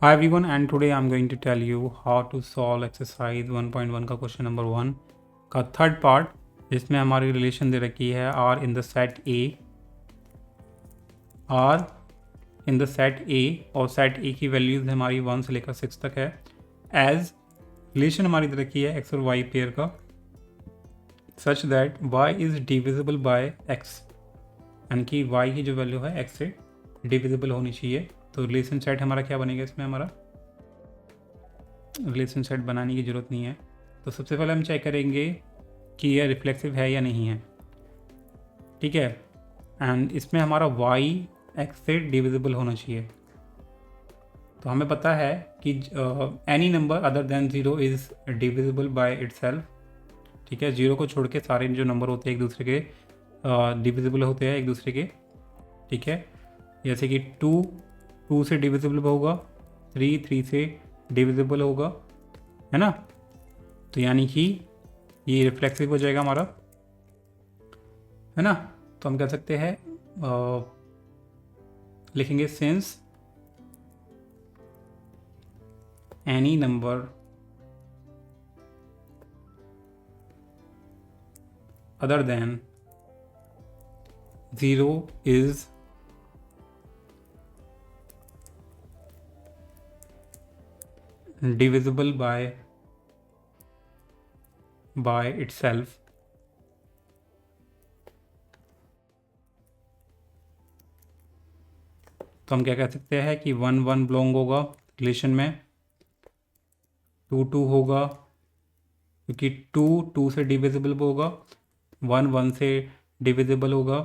Hi everyone, and today I'm going to tell you how to solve exercise 1.1 का question number 1 का third part, जिसमें हमारी relation दे रखी है are in the set A और सेट ए की वैल्यूज हमारी 1 से लेकर 6 तक है। एज रिलेशन हमारी दे रखी है एक्स और वाई पेयर का, such that y is divisible by x, यानी कि वाई की जो वैल्यू है एक्स से डिविजिबल होनी चाहिए। तो रिलेशन सेट हमारा क्या बनेगा, इसमें हमारा रिलेशन सेट बनाने की ज़रूरत नहीं है। तो सबसे पहले हम चेक करेंगे कि यह रिफ्लेक्सिव है या नहीं है, ठीक है। एंड इसमें हमारा y x से डिविजिबल होना चाहिए। तो हमें पता है कि any number other than 0 is divisible by itself, ठीक है। 0 को छोड़ के सारे जो नंबर होते हैं एक दूसरे के डिविजिबल होते हैं एक दूसरे के, ठीक है। जैसे कि 2 से डिविजिबल होगा, 3 से डिविजिबल होगा, है ना। तो यानी कि ये रिफ्लेक्सिव हो जाएगा हमारा, है ना। तो हम कह सकते हैं लिखेंगे since any number other than 0 is divisible by itself, तो हम क्या कह सकते हैं कि 1 बिलोंग होगा रिलेशन में, 2 होगा क्योंकि 2 से डिविजिबल होगा, 1 से डिविजिबल होगा,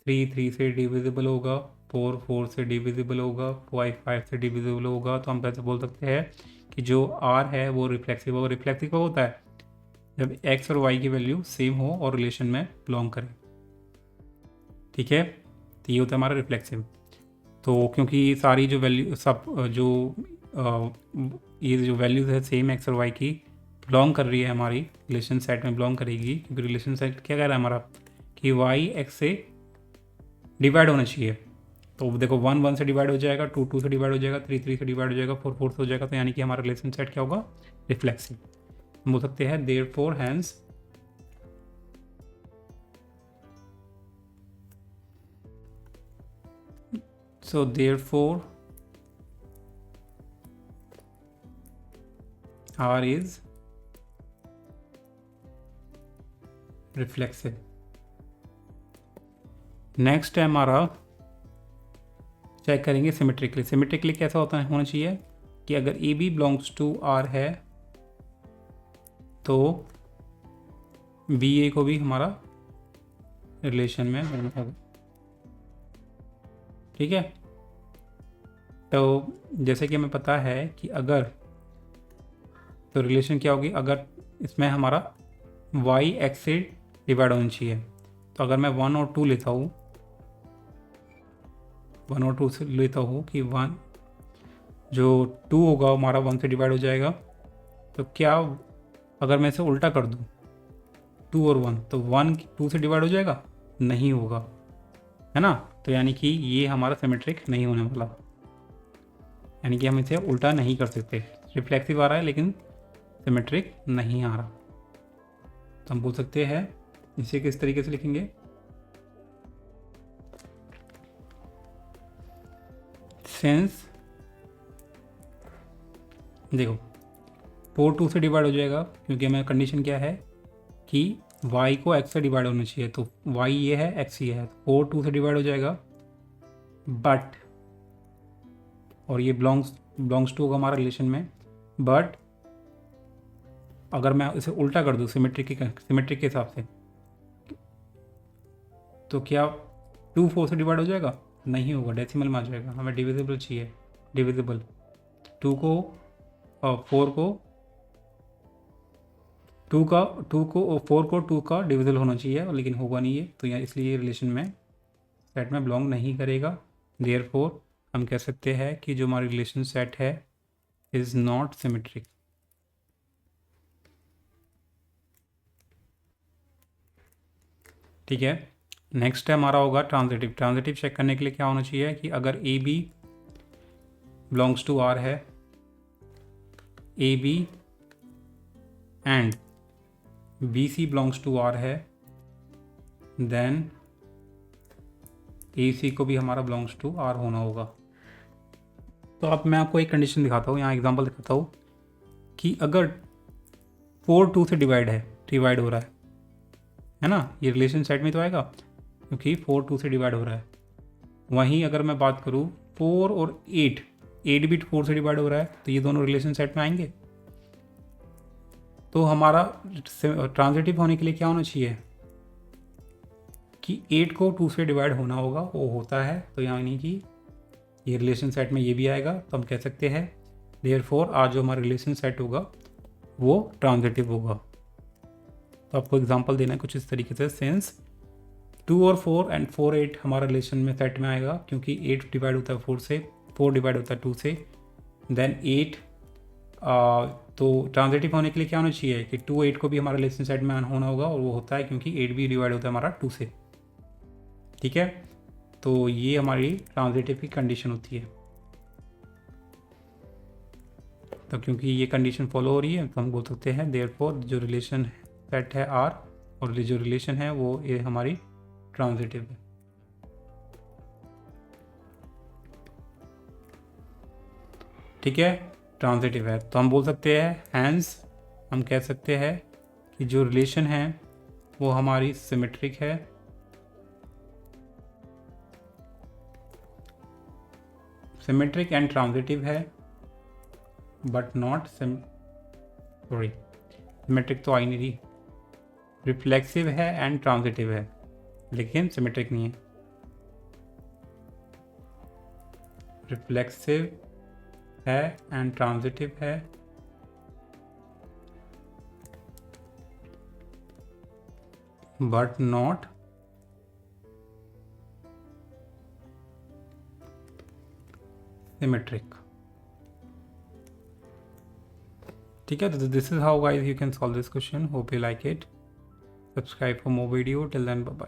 3 से डिविजिबल होगा, 4 से डिविजिबल होगा, 5 से डिविजिबल होगा। तो हम कैसे बोल सकते हैं कि जो R है वो रिफ्लेक्सिव होगा। रिफ्लेक्सिव कब होता है, जब x और y की वैल्यू सेम हो और रिलेशन में बिलोंग करे, ठीक है। तो ये होता है हमारा रिफ्लेक्सिव। तो क्योंकि सारी जो वैल्यू सब जो ये जो वैल्यूज है सेम एक्स और वाई की बिलोंग कर रही है हमारी रिलेशन सेट में बिलोंग करेगी, क्योंकि रिलेशन सेट क्या कह रहा है हमारा कि वाई एक्स से डिवाइड होना चाहिए। तो देखो 1 से डिवाइड हो जाएगा, 2 से डिवाइड हो जाएगा, 3 से डिवाइड हो जाएगा, 4 से हो जाएगा। तो यानी कि हमारा रिलेशन सेट क्या होगा, रिफ्लेक्सिव। हम बोल सकते हैं therefore hence so therefore R is reflexive. Next है हमारा, चेक करेंगे सिमेट्रिकली। सिमेट्रिकली कैसा होना चाहिए कि अगर A B belongs to R है तो बी ए को भी हमारा रिलेशन में होना होगा, ठीक है। तो जैसे कि हमें पता है कि अगर, तो रिलेशन क्या होगी, अगर इसमें हमारा y x से डिवाइड होनी चाहिए। तो अगर मैं 1 और 2 लेता हूँ, 1 और 2 से लेता हूँ कि 1 जो 2 होगा हमारा 1 से डिवाइड हो जाएगा। तो क्या अगर मैं इसे उल्टा कर दूँ 2 और 1, तो 1 2 से डिवाइड हो जाएगा, नहीं होगा, है ना। तो यानी कि ये हमारा सिमेट्रिक नहीं होने वाला, यानी कि हम इसे उल्टा नहीं कर सकते। रिफ्लेक्सिव आ रहा है लेकिन सिमेट्रिक नहीं आ रहा। तो हम बोल सकते हैं इसे किस तरीके से लिखेंगे, सिंस, देखो 4 2 से डिवाइड हो जाएगा क्योंकि हमें कंडीशन क्या है कि y को x से डिवाइड होना चाहिए। तो y ये है, x ये है, 4 2 से डिवाइड हो जाएगा। बट, और ये बिलोंग्स टू होगा हमारा रिलेशन में, बट अगर मैं इसे उल्टा कर दूँ सिमेट्रिक के हिसाब से, तो क्या 2 4 से डिवाइड हो जाएगा, नहीं होगा, डेसिमल में आ जाएगा। हमें डिविजिबल चाहिए, डिविजिबल 2 को 4 को 2 का 2 को 4 को 2 का डिविजल होना चाहिए, लेकिन होगा नहीं है। तो यहाँ इसलिए रिलेशन में सेट में बिलोंग नहीं करेगा। देयरफॉर हम कह सकते हैं कि जो हमारी रिलेशन सेट है इज़ नॉट सिमेट्रिक, ठीक है। नेक्स्ट है हमारा होगा ट्रांजिटिव। ट्रांजिटिव चेक करने के लिए क्या होना चाहिए कि अगर A B belongs to R है, A B and B C belongs to R है, देन ए सी को भी हमारा बिलोंग्स टू आर होना होगा। तो अब मैं आपको एक कंडीशन दिखाता हूँ, यहाँ एग्जांपल दिखाता हूँ कि अगर 4 2 से डिवाइड हो रहा है ना, ये रिलेशन सेट में तो आएगा क्योंकि 4 2 से डिवाइड हो रहा है। वहीं अगर मैं बात करूँ 4 और 8 भी 4 से डिवाइड हो रहा है, तो ये दोनों रिलेशन सेट में आएंगे। तो हमारा ट्रांजिटिव होने के लिए क्या होना चाहिए कि 8 को 2 से डिवाइड होना होगा, वो होता है, तो यानी कि ये रिलेशन सेट में ये भी आएगा, तो हम कह सकते हैं देयरफॉर आज जो हमारा रिलेशन सेट होगा वो ट्रांजिटिव होगा। तो आपको एग्जांपल देना है कुछ इस तरीके से, सिंस 2 और 4 एंड 4 8 हमारा रिलेशन में सेट में आएगा क्योंकि 8 डिवाइड होता है 4 से, 4 डिवाइड होता है 2 से, देन 8 तो ट्रांजिटिव होने के लिए क्या होना चाहिए कि 2 8 को भी हमारा रिलेशन सेट में होना होगा, और वो होता है क्योंकि 8 भी डिवाइड होता है हमारा 2 से। ठीक है, तो ये हमारी ट्रांजिटिव की कंडीशन होती है। तो क्योंकि ये कंडीशन फॉलो हो रही है तो हम बोल सकते हैं देयरफॉर जो रिलेशन सेट है आर और जो रिलेशन है वो ये हमारी ट्रांजिटिव है। ठीक है, ट्रांजिटिव है, तो हम बोल सकते हैं हैंस हम कह सकते हैं कि जो रिलेशन है वो हमारी सिमेट्रिक है, सिमेट्रिक एंड ट्रांजिटिव है, बट नॉट सिमेट्रिक तो आई नहीं रही, रिफ्लेक्सिव है एंड ट्रांजिटिव है लेकिन सिमेट्रिक नहीं है। रिफ्लेक्सिव है एंड ट्रांजिटिव है, बट नॉट सिमेट्रिक। ठीक है, तो this is how guys you can solve this question. Hope you like it. Subscribe for more video. Till then, bye bye.